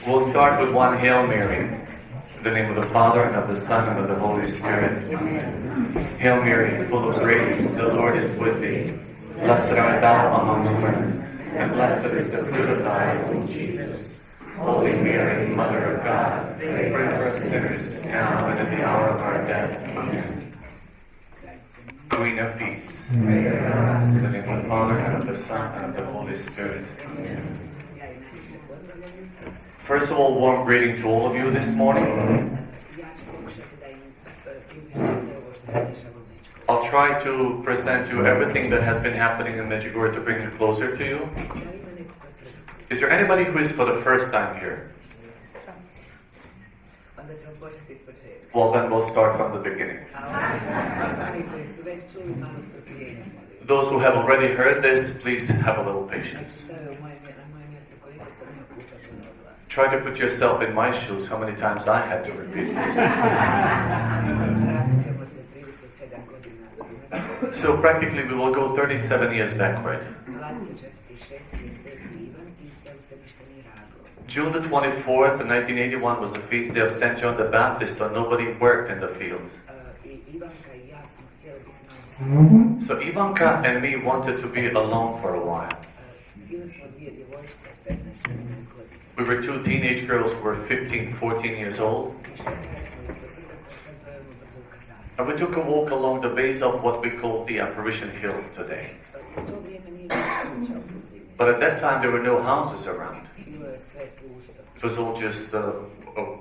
We'll start with one Hail Mary. In the name of the Father, and of the Son, and of the Holy Spirit. Amen. Hail Mary, full of grace, the Lord is with thee. Blessed art thou amongst women, and blessed is the fruit of thy womb, Jesus. Holy Mary, Mother of God, pray for us sinners, now and at the hour of our death. Amen. Queen of Peace. In the name of the Father, and of the Son, and of the Holy Spirit. Amen. First of all, warm greeting to all of you this morning. I'll try to present you everything that has been happening in Medjugorje to bring it closer to you. Is there anybody who is for the first time here? Well, then we'll start from the beginning. Those who have already heard this, please have a little patience. Try to put yourself in my shoes, how many times I had to repeat this. So practically we will go 37 years backward. June the 24th, 1981 was the feast day of St. John the Baptist, so nobody worked in the fields. So Ivanka and me wanted to be alone for a while. We were two teenage girls who were 15, 14 years old. And we took a walk along the base of what we call the Apparition Hill today. But at that time there were no houses around. It was all just a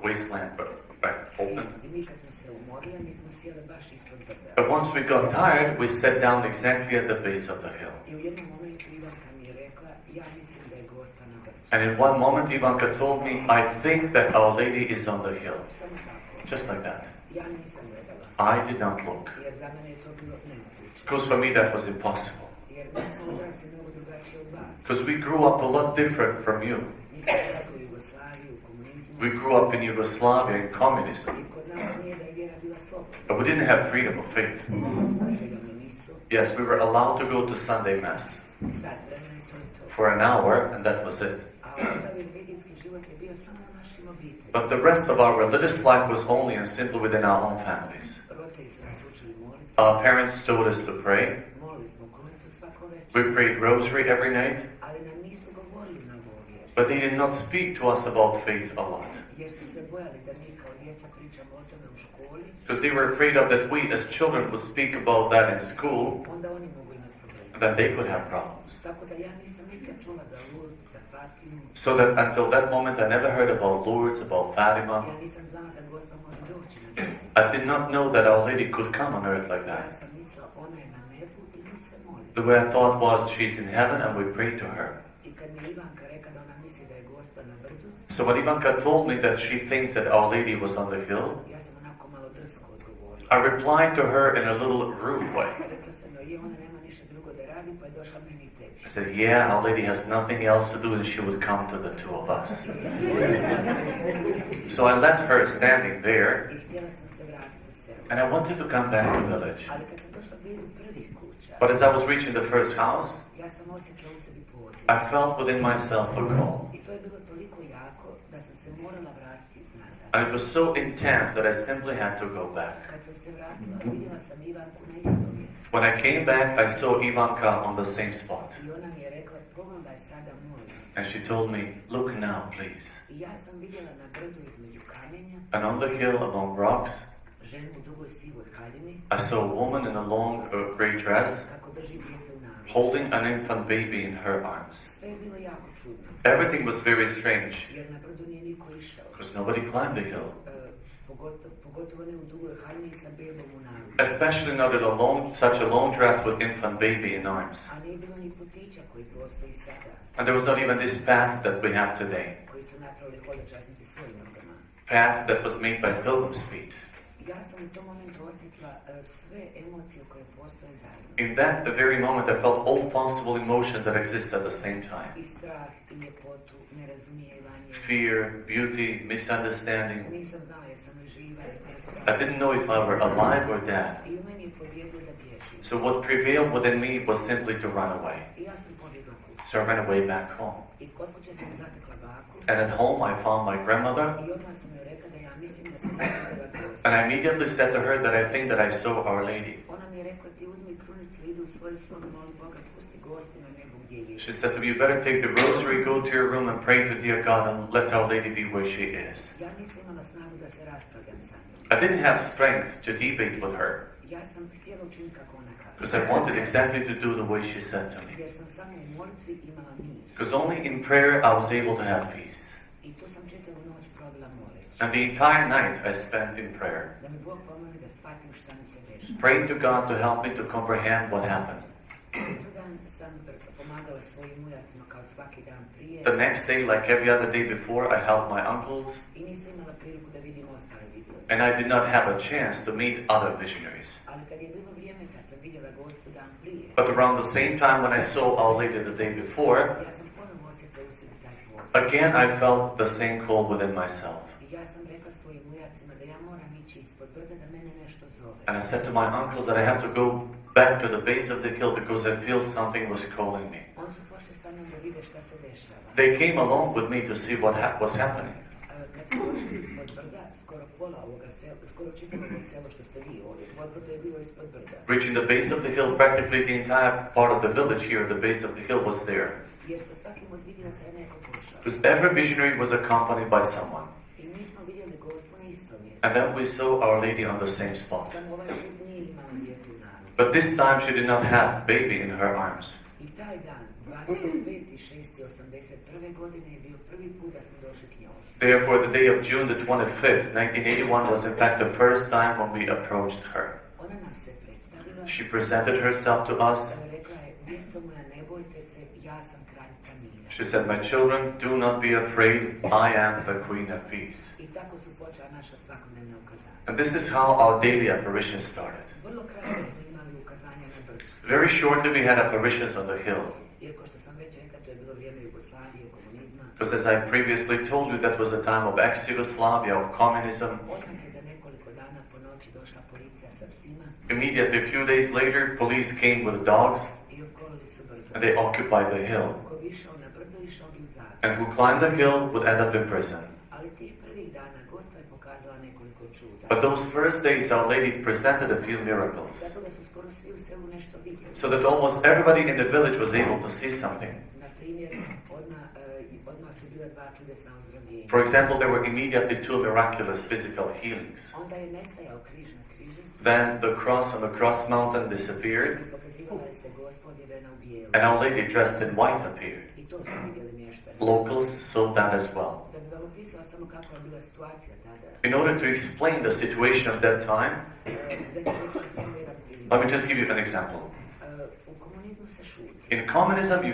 wasteland, but open. But once we got tired, we sat down exactly at the base of the hill. And in one moment, Ivanka told me, I think that Our Lady is on the hill. Just like that. I did not look. Because for me that was impossible. Because we grew up a lot different from you. We grew up in Yugoslavia in communism. But we didn't have freedom of faith. Yes, we were allowed to go to Sunday Mass for an hour, and that was it. But the rest of our religious life was only and simple within our own families. Our parents told us to pray. We prayed rosary every night. But they did not speak to us about faith a lot. Because they were afraid of that we as children would speak about that in school, and that they could have problems. So that until that moment I never heard about Lourdes, about Fatima. I did not know that Our Lady could come on earth like that. The way I thought was she's in heaven and we pray to her. So when Ivanka told me that she thinks that Our Lady was on the hill, I replied to her in a little rude way. I said, yeah, Our Lady has nothing else to do and she would come to the two of us. So I left her standing there and I wanted to come back to the village. But as I was reaching the first house, I felt within myself a call. And it was so intense that I simply had to go back. When I came back, I saw Ivanka on the same spot. And she told me, look now, please. And on the hill among rocks, I saw a woman in a long grey dress, holding an infant baby in her arms. Everything was very strange, because nobody climbed the hill. Especially not in such a long dress with infant baby in arms. And there was not even this path that we have today. Path that was made by pilgrims' feet. In that very moment, I felt all possible emotions that exist at the same time. Fear, beauty, misunderstanding. I didn't know if I were alive or dead. So what prevailed within me was simply to run away. stigla kući. So I ran away back home. I kod kuće sam zatekla baku. And at home I found my grandmother. I odmah sam joj rekla da ja mislim da sam vidjela gost. And I immediately said to her that I think that I saw Our Lady. Ona mi je rekla, ti uzmi krunicu, idi u svoj sob, moli Boga, pusti Gospu na nebu gdje je. She said to me, you better take the rosary, go to your room and pray to dear God and let Our Lady be where she is. Ja nisam imala snagu da se raspravljam sa njom. I didn't have strength to debate with her Ja sam htjela učiniti kako ona kaže. because I wanted exactly to do the way she said to me. Jer sam samo u molitvi imala mir. Because only in prayer I was able to have peace. I tu sam čitavu noć provela moleći. And the entire night I spent in prayer, Da mi Bog pomogne da shvatim šta mi se dešava. praying to God to help me to comprehend what happened. Sutradan sam pomagala svojim ujacima kao svaki dan prije. The next day, like every other day before, I helped my uncles, I nisam imala priliku da vidim ostale vidioce. and I did not have a chance to meet other visionaries. Ali kad je bilo vrijeme kad sam vidjela Gospu dan prije, But around the same time when I saw Our Lady the day before, ja sam ponovno osjetila u sebi taj poziv. again I felt the same call within myself. I ja sam rekla svojim ujacima da ja moram ići ispod brda da mene nešto zove. And I said to my uncles that I have to go back to the base of the hill because I feel something was calling me. Oni su pošli sa mnom da vide šta se dešava. They came along with me to see what was happening. Kad smo došli ispod brda, skoro pola ovoga sela, skoro čitavog selo što ste vi ovdje, tvoje brdo je bilo ispod brda. Reaching the base of the hill, practically the entire part of the village here, the base of the hill was there. Jer sa svakim od vidioca je neko pošao. Because every visionary was accompanied by someone. I mi smo vidjeli Gospu na istom mjestu. And then we saw Our Lady on the same spot. Samo ovaj put nije imala dijete u nanu. But this time she did not have baby in her arms. I taj dan, 25.6.81. godine je bio prvi put da smo došli k njoj. Therefore, the day of June the 25th, 1981 was in fact the first time when we approached her. Ona nam se predstavila. She presented herself to us. Rekla je, djeco moja, ne bojte se, ja sam kraljica mira. She said, my children, do not be afraid, I am the Queen of Peace. I tako su počela naša svakodnevna ukazanja. And this is how our daily apparitions started. Vrlo kratko smo imali ukazanja na brdu. Very shortly we had apparitions on the hill. Jer ko što sam već rekla, to je bilo vrijeme Jugoslavije, komunizma. Because as I previously told you, that was a time of ex-Yugoslavia, of communism. Odmah je za nekoliko dana po noći došla policija sa psima Immediately, a few days later, police came with dogs i okolili su brdo. and they occupied the hill. Ko bi išao na brdo, išao bi u zatvor. And who climbed the hill would end up in prison. Ali tih prvih dana Gospa je pokazala nekoliko čuda. But those first days, Our Lady presented a few miracles. Zato da su skoro svi u selu nešto vidjeli. So that almost everybody in the village was able to see something. Na primjer, odmah su bila dva čudesna ozdravljenja. For example, there were immediately two miraculous physical healings. Onda je nestajao križ na križnici. Then the cross on the cross mountain disappeared, I pokazivala je se Gospa odjevena u bijelu. and Our Lady dressed in white appeared. I to su vidjeli mještani. Locals saw that as well. Da bi vam opisala samo kakva je bila situacija tada. In order to explain the situation of that time, let me just give you an example. U komunizmu se šuti. In communism, you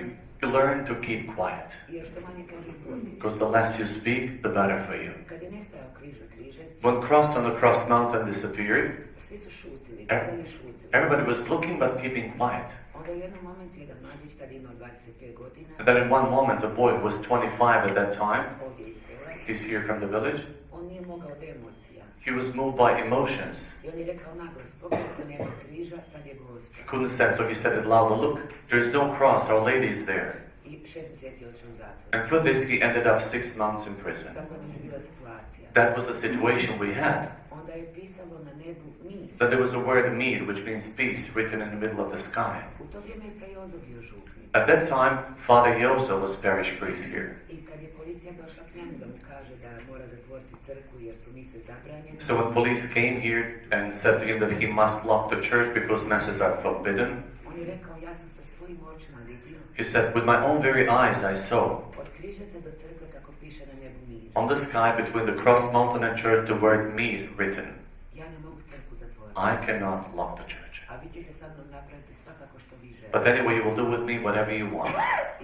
learn to keep quiet. Jer što manje kaže bolje. Because the less you speak, the better for you. Kad je nestajao križ na križnici, When cross on the cross mountain disappeared, svi su šutili, gledali šutili. everybody was looking but keeping quiet. Onda u jednom momentu jedan mladić tad imao 25 godina, And then in one moment, a boy who was 25 at that time, ovdje iz sela, he's here from the village, on nije mogao od emocija. he was moved by emotions. I on je rekao naglas, pogledajte, nema križa, sad je Gospa. He couldn't say, so he said it louder, look, there's no cross, Our Lady is there. I 6 mjeseci je otišao u zatvor. And for this, he ended up 6 months in prison. Tako nam je bila situacija. That was the situation we had. Onda je pisalo na nebu mir. Then there was a word mir, which means peace, written in the middle of the sky. U to vrijeme je Prejozo bio župnik. At that time, Father Yoso was parish priest here. I kad je policija došla k njemu da mu kaže da mora zatvoriti crkvu jer su mise zabranjene, So when police came here and said to him that he must lock the church because masses are forbidden, on je rekao, ja sam sa svojim očima vidio he said, with my own very eyes I saw od križaca do crkve kako piše na nebu mir. on the sky between the cross mountain and church the word mir written. Ja ne mogu crkvu zatvoriti. I cannot lock the church. A vi ćete sa mnom napraviti svakako što vi želite. But anyway, you will do with me whatever you want.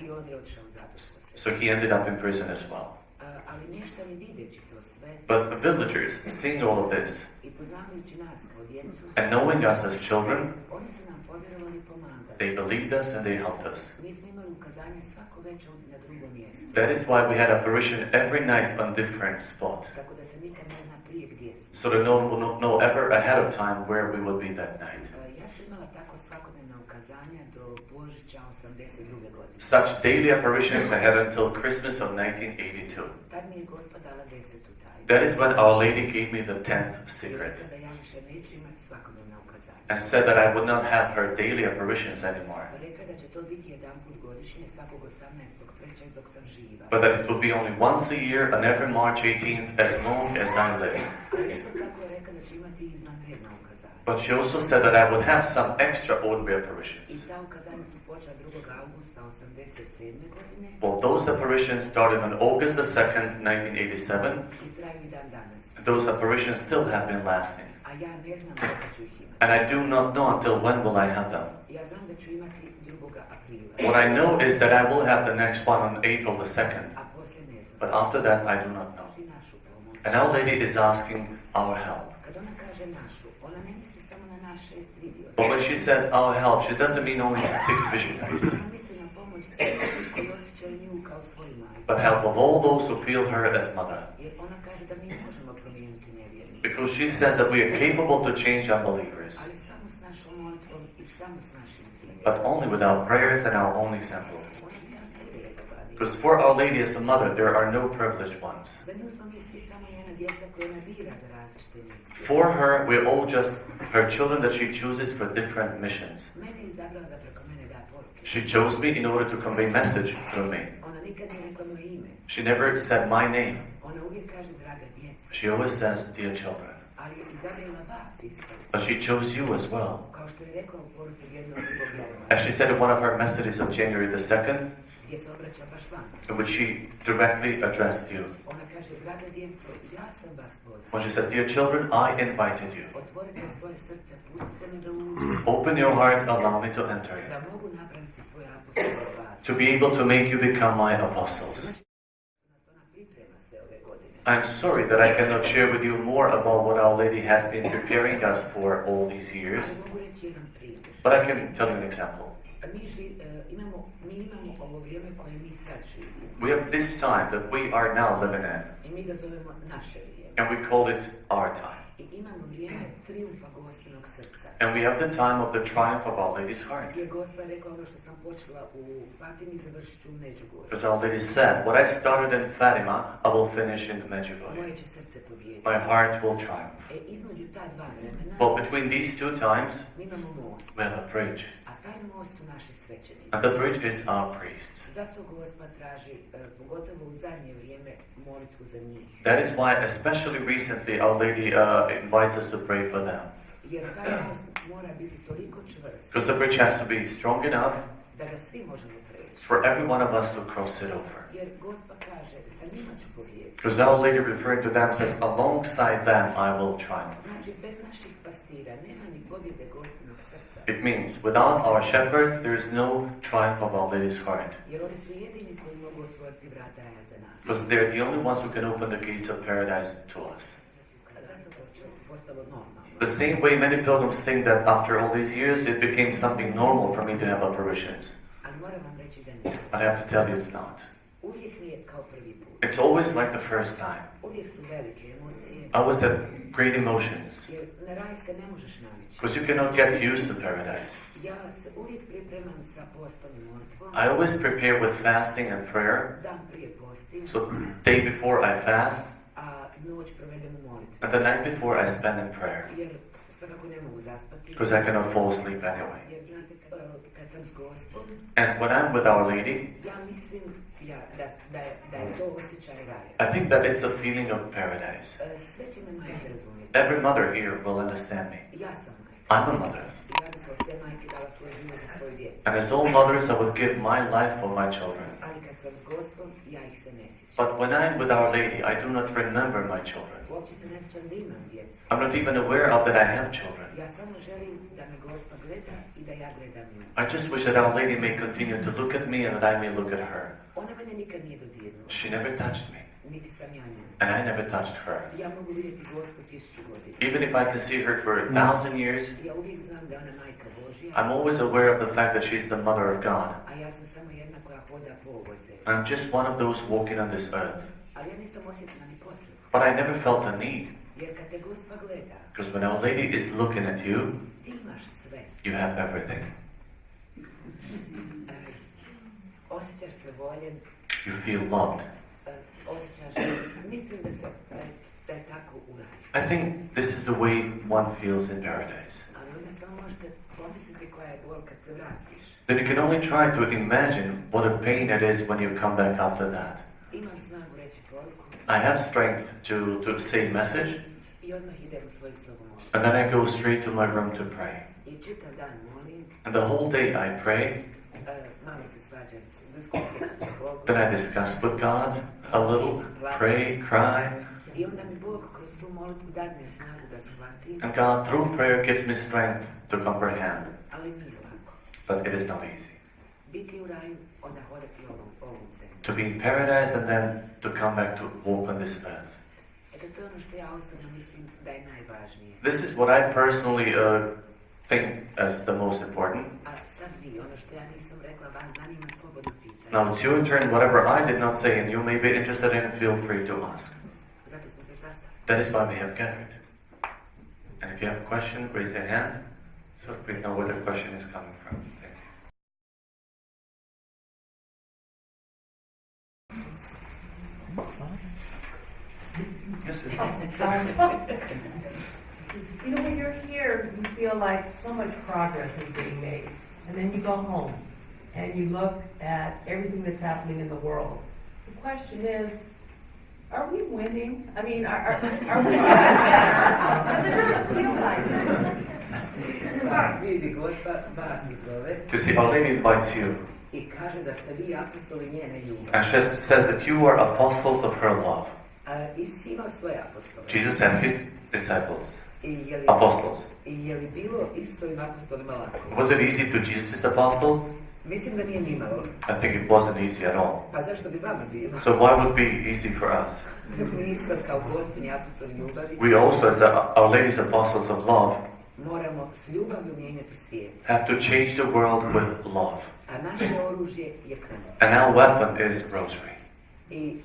I on je otišao u zatvorsko selo. So he ended up in prison as well. Ali mještani videći to sve But villagers, seeing all of this, i poznavajući nas kao djecu, and knowing us as children, oni su nam povjerovali i pomagali. they believed us and they helped us. Mi smo imali ukazanje svako večer na drugom mjestu. That is why we had apparition every night on different spot. Tako da se nikad ne zna prije gdje smo. So that no one will not know ever ahead of time where we would be that night. Ja sam imala tako svakodnevna ukazanja do Božića 82. godine. Such daily apparitions I had until Christmas of 1982. Tad mi je Gospod dala 10. tajnu. That is when Our Lady gave me the 10th I secret rekla da ja više neću imati svakodnevna ukazanja. and said that I would not have her daily apparitions anymore, Rekla da će to biti jedan put godišnje svakog 18.3. dok sam živa. but that it would be only once a year and every March 18th as long as I live. Ali isto tako je rekla da će imati izvanredna ukazanja. But she also said that I would have some extraordinary I apparitions. ta ukazanja su počela 2. augusta 87. godine Well, those apparitions started on August the 2nd, 1987. i traju i dan danas. Those apparitions still have been lasting. A ja ne znam kada ću ih imati. And I do not know until when will I have them. Ja znam da ću imati 2. aprila. What I know is that I will have the next one on April the 2nd. A poslije ne znam. But after that, I do not know. Traži našu pomoć. And Our Lady is asking our help. Kad ona kaže našu, ona ne misli samo na naš 6 vidio. But when she says our help, she doesn't mean only the 6 visionaries, Ona misli na pomoć svih koji osjećaju nju kao svoju majku. but help of all those who feel her as mother. Jer ona kaže da mi možemo promijeniti nevjernike. Because she says that we are capable to change unbelievers, Ali samo s našom molitvom i samo s našim primjerom. but only with our prayers and our own example. Ona nema privilegovanih. Because for Our Lady as a mother, there are no privileged ones. Za nju smo mi svi samo njena djeca koja ona bira za različite misije. For her, we're all just her children that she chooses for different missions. Mene je izabrala da preko mene da poruke. She chose me in order to convey message through me. Ona nikad nije rekla moje ime. She never said my name. Ona uvijek kaže draga djeca. She always says, dear children. Ali je izabrala vas isto. But she chose you as well. Kao što je rekla u poruci jednog drugog vjerovanja. As she said in one of her messages of January the 2nd, Gdje se obraća baš vam. in which she directly addressed you. Ona kaže, draga djeco, ja sam vas pozvala. When she said, dear children, I invited you. Otvorite svoje srce, pustite mi da uđem. Open your heart, allow me to enter you. Da mogu napraviti svoje apostole vas. To be able to make you become my apostles. Ona priprema sve ove godine. I'm sorry that I cannot share with you more about what Our Lady has been preparing us for all these years, Ali mogu reći jedan primjer. but I can tell you an example. Mi imamo ovo vrijeme koje mi sad živimo. We have this time that we are now living in, I mi ga zovemo naše vrijeme. and we call it our time. I imamo vrijeme trijumfa Gospinog srca. And we have the time of the triumph of Our Lady's heart. Jer Gospa je rekla ono što sam počela u Fatimi, završit ću u Medjugorje. Because Our Lady said, what I started in Fatima, I will finish in Medjugorje. Moje će srce pobijediti. My heart will triumph. Između ta dva vremena Well, between these two times, mi imamo most. we have a bridge. A taj most su naši svećenici. And the bridge is our priest. Zato Gospa traži, pogotovo u zadnje vrijeme, molitvu za njih. That is why, especially recently, Our Lady invites us to pray for them. Jer taj most mora biti toliko čvrst Because the bridge has to be strong enough da ga svi možemo preći. for every one of us to cross it over. Jer Gospa kaže, sa njima ću pobijediti. Because Our Lady, referring to them, says, alongside them I will triumph. Znači, bez naših pastira nema ni pobjede Gospinog srca. It means, without our shepherds, there is no triumph of Our Lady's heart. Jer oni su jedini koji mogu otvoriti vrata raja za nas. Because they're the only ones who can open the gates of paradise to us. Zato postalo normalno. The same way many pilgrims think that after all these years it became something normal for me to have apparitions. Ali moram vam reći da nije. But I have to tell you it's not. Uvijek nije kao prvi put. It's always like the first time. Uvijek su velike emocije. I always had great emotions. Jer na raj se ne možeš navići. Because you cannot get used to paradise. Ja se uvijek pripremam sa postom i molitvom. I always prepare with fasting and prayer. Dan prije postim. So day before I fast, A noć provedem u molitvi. and the night before I spend in prayer. Jer svakako ne mogu zaspati. Because I cannot fall asleep anyway. Jer znate, kad sam s Gospom, And when I'm with Our Lady, ja mislim da je to osjećaj raja. I think that it's a feeling of paradise. Sve će me majke razumjeti. Every mother here will understand me. Ja sam majka. I'm a mother. I ja bi kao sve majke dala svoj život za svoju djecu. And as all mothers, I would give my life for my children. Ali kad sam s Gospom, ja ih se ne sjećam. But when I'm with Our Lady, I do not remember my children. Uopće se ne sjećam da imam djecu. I'm not even aware of that I have children. Ja samo želim da me Gospa gleda i da ja gledam nju. I just wish that Our Lady may continue to look at me and that I may look at her. Ona mene nikad nije dodirnula. She never touched me, Niti sam ja nju. and I never touched her. Ja mogu vidjeti Gospu 1000 godina. Even if I can see her for 1,000 years, Ja uvijek znam da je ona majka Božja. I'm always aware of the fact that she's the mother of God. A ja sam samo jedna koja hoda po ovoj zemlji. I'm just one of those walking on this earth. Ali ja nisam osjetila ni potrebu. But I never felt a need. Jer kad te Gospa gleda, Because when Our Lady is looking at you, ti imaš sve. you have everything. Osjećaš se voljen, You feel loved. mislim da je tako u raju. I think this is the way one feels in paradise. Ali onda samo možete pomisliti koja je bol kad se vratiš. Then you can only try to imagine what a pain it is when you come back after that. Imam snagu reći poruku. I have strength to say message, I odmah idem u svoju sobu molim. and then I go straight to my room to pray. I čitav dan molim. And the whole day I pray, Malo se svađam se, diskutiram sa Bogom. then I discuss with God a little, pray, cry, I onda mi Bog kroz tu molitvu dadne snagu da shvatim. and God through prayer gives me strength to comprehend. Ali nije lako. But it is not easy. Biti u raju, onda hodati ovom zemlju. To be in paradise and then to come back to walk on this path. Eto, to je ono što ja osobno mislim da je najvažnije. This is what I personally think as the most important. A sad vi, ono što ja nisam rekla, vas zanima, slobodno pitanje. Now it's your turn. Whatever I did not say and you may be interested in, feel free to ask. Zato smo se sastali. That is why we have gathered. And if you have a question, raise your hand so we know where the question is coming from. Thank you. Yes, sir. You know, when you're here, you feel like so much progress is being made. And then you go home and you look at everything that's happening in the world. The question is, are we winning? I mean, are we getting better? Because it doesn't feel like it. Vidi, Gospa vas zove You see, Our Lady invites you, i kaže da ste vi apostoli njene ljubavi. and she says that you are apostles of her love. Isus imao svoje apostole. Jesus had his disciples, I je li, apostles. I je li bilo isto im apostolima lako? Was it easy to Jesus' apostles? Mislim da nije nimalo. I think it wasn't easy at all. Pa zašto bi vama bilo? So why would it be easy for us? Mi isto kao gostinji apostoli ljubavi We also, as Our Lady's apostles of love, moramo s ljubavlju mijenjati svijet. have to change the world with love. A naše oružje je krvac. And our weapon is rosary. I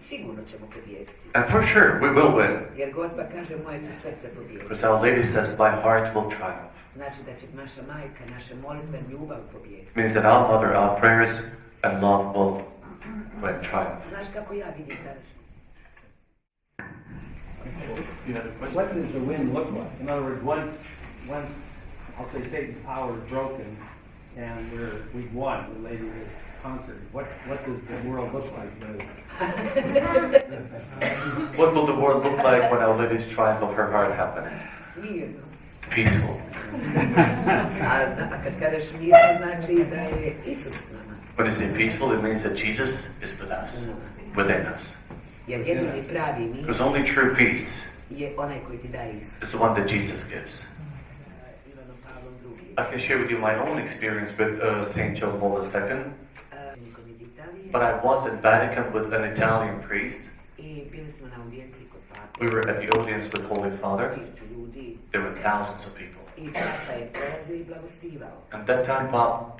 sigurno ćemo pobijediti. And for sure, we will win. Jer Gospa kaže moje će srce pobijediti. Because Our Lady says, my heart will triumph. Znači da će naša majka, naše molitve, ljubav pobijediti. It means that our mother, our prayers, and love will win triumph. Znaš kako ja vidim današnje? What does the wind look like? In other words, once I'll say Satan's power is broken and we've won, the lady is conquered. What does the world look like then? What will the world look like when Our Lady's triumph of her heart happens? Mirno. Peaceful. A kad kažeš mirno, znači da je Isus s nama. When you say peaceful, it means that Jesus is with us, within us. Jer jedini pravi mir Because only true peace je onaj koji ti daje Isus. is the one that Jesus gives. Ivanom Pavlom II. I can share with you my own experience with Saint John Paul II. Nikom iz Italije. But I was in Vatican with an Italian priest. I bili smo na audijenciji kod Pape. We were at the audience with Holy Father. 1000 ljudi. There were thousands of people. I Papa je prolazio i blagosivao. And that time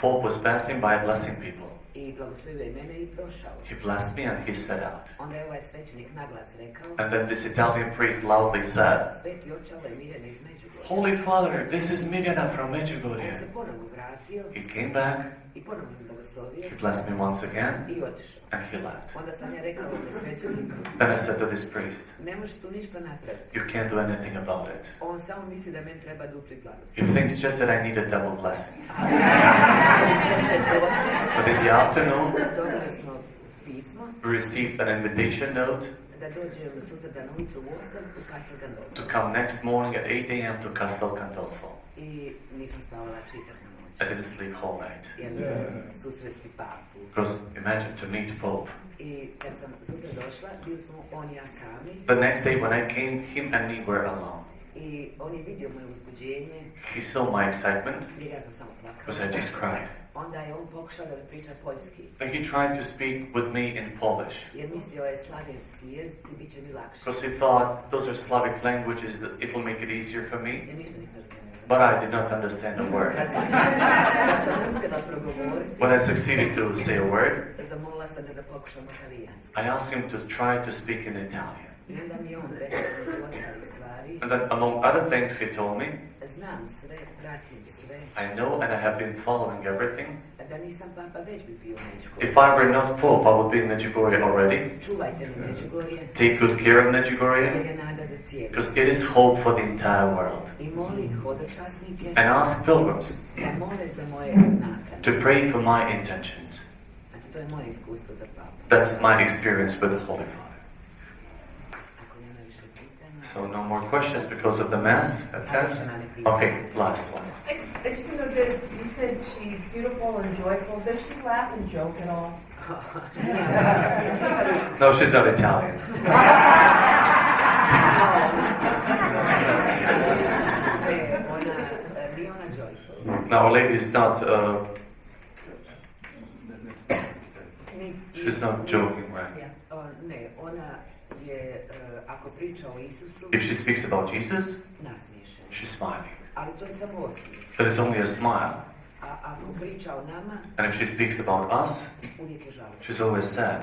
Pope was passing by blessing people. I blagoslovio je mene i prošao. He blessed me and he set out. Onda je ovaj svećenik naglas rekao, And then this Italian priest loudly said, Sveti oče, ovo je Mirjana iz Medjugorje. Holy Father, this is Mirjana from On Medjugorje. se ponovno vratio He came back, i ponovno me blagoslovio he blessed me once again, i otišao. and he left. Onda sam ja rekao ovome svećeniku, Then I said to this priest, ne možeš tu ništa napraviti. you can't do anything about it. On samo misli da meni treba dupli blagoslov. He thinks just that I need a double blessing. Poslijepodne But in the afternoon, dobili smo pismo we received an invitation note da dođemo sutradan ujutro u 8 u Castel Gandolfo. to come next morning at 8 a.m. to Castel Gandolfo. I nisam spavala čitav na noć. I didn't sleep whole night. Jer susresti papu. Because imagine to meet Pope. I kad sam sutra došla, bili smo on i ja sami. The next day when I came, him and me were alone. I on je vidio moje uzbuđenje, He saw my excitement jer ja sam samo plakala. because I just cried. Onda je on pokušao da mi priča poljski, And he tried to speak with me in Polish. jer mislio je slavenski jezici, bit će mi lakše. Because he thought those are Slavic languages, that it will make it easier for me. Ja ništa nisam razumela. But I did not understand a word. Kad sam uspjela progovoriti, When I succeeded to say a word, zamolila sam ga da pokušamo italijanski. I asked him to try to speak in Italian. I onda mi je on rekao među ostalih stvari, And then among other things he told me, znam sve, pratim sve, I know and I have been following everything. da nisam papa već bi bio u Medjugorju. If I were not Pope, I would be in Medjugorje already. Čuvajte mi Medjugorje, Take good care of jer Medjugorje, je nada za cijeli because svijet. it is hope for the entire world. I moli hodočasnike And ask pilgrims da mole za moje nakane. to pray for my intentions. Znači, to je moje iskustvo za papu. That's my experience with the Holy Father. Ako nema više pitanja... So no more questions because of the Mass attached? Okay, last one. I just want to know this, you said she's beautiful and joyful. Does she laugh and joke at all? No, she's not Italian. Nije ona joyful. No, Our Lady is not, she's not joking, right? Ne, ona je, ako priča o Isusu, If she speaks about Jesus, nasmiješena. she's smiling. Ali to je samo osmijeh. But it's only a smile. A ako priča o nama, And if she speaks about us, uvijek je žalostna. she's always sad.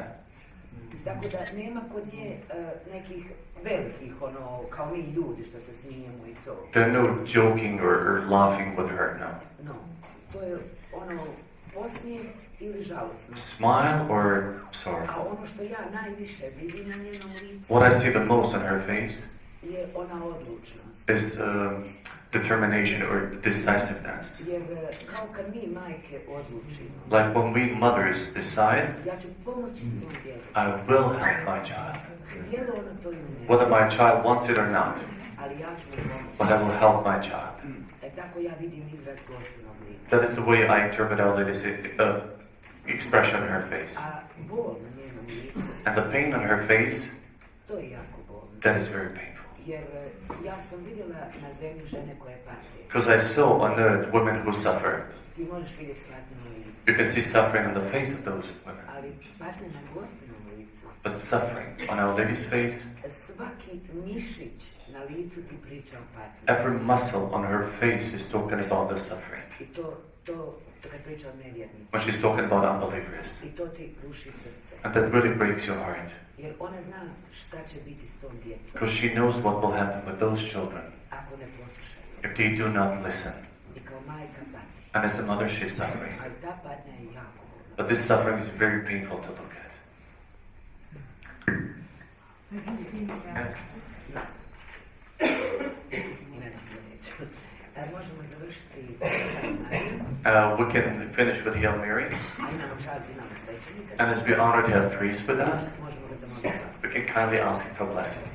Tako da nema kod nje nekih velikih, ono, kao mi ljudi što se smijemo i to. There's no joking or laughing with her, no. No, to je ono, osmijeh ili žalosno. Smile or A sorrowful. ono što ja najviše vidim na njenom licu What I see the most on her face je ona odlučnost. is determination or decisiveness. Jer kao kad mi majke odlučimo, Like when we mothers decide, ja ću pomoći svom djetetu. I will help my child. Htjelo ono to ili ne, Whether my child wants it or not, ali ja ću mu pomoći. but I will help my child. Tako ja vidim izraz Gospodinog lica. That is the way I interpret Our Lady's expression on her face. A bol na njenom licu, And the pain on her face, to je jako bolno. that is very painful. Jer ja sam vidjela na zemlji žene koje pate. Because I saw on earth women who suffer. Ti možeš vidjeti patnju na licu, You can see suffering on the face of those women. ali patnja na Gospodinom licu, But suffering on Our Lady's face, svaki mišić na licu ti priča o patnji. every muscle on her face is talking about the suffering. I to kad priča o nevjernici. When she's talking about unbelievers. I to ti ruši srce. And that really breaks your heart. Jer ona zna šta će biti s tom djecom Because she knows what will happen with those children ako ne poslušaju. if they do not listen. I kao majka pati. And as a mother, she's suffering. Ali ta patnja je jako bolna. But this suffering is very painful to look at. Yes. Ne da se neću. Možemo završiti sa Mariju. We can finish with Hail Mary. A imamo čast, imamo svećenika. And as we honor to have priest with us, Možemo ga zamoliti. we can kindly ask him for blessing.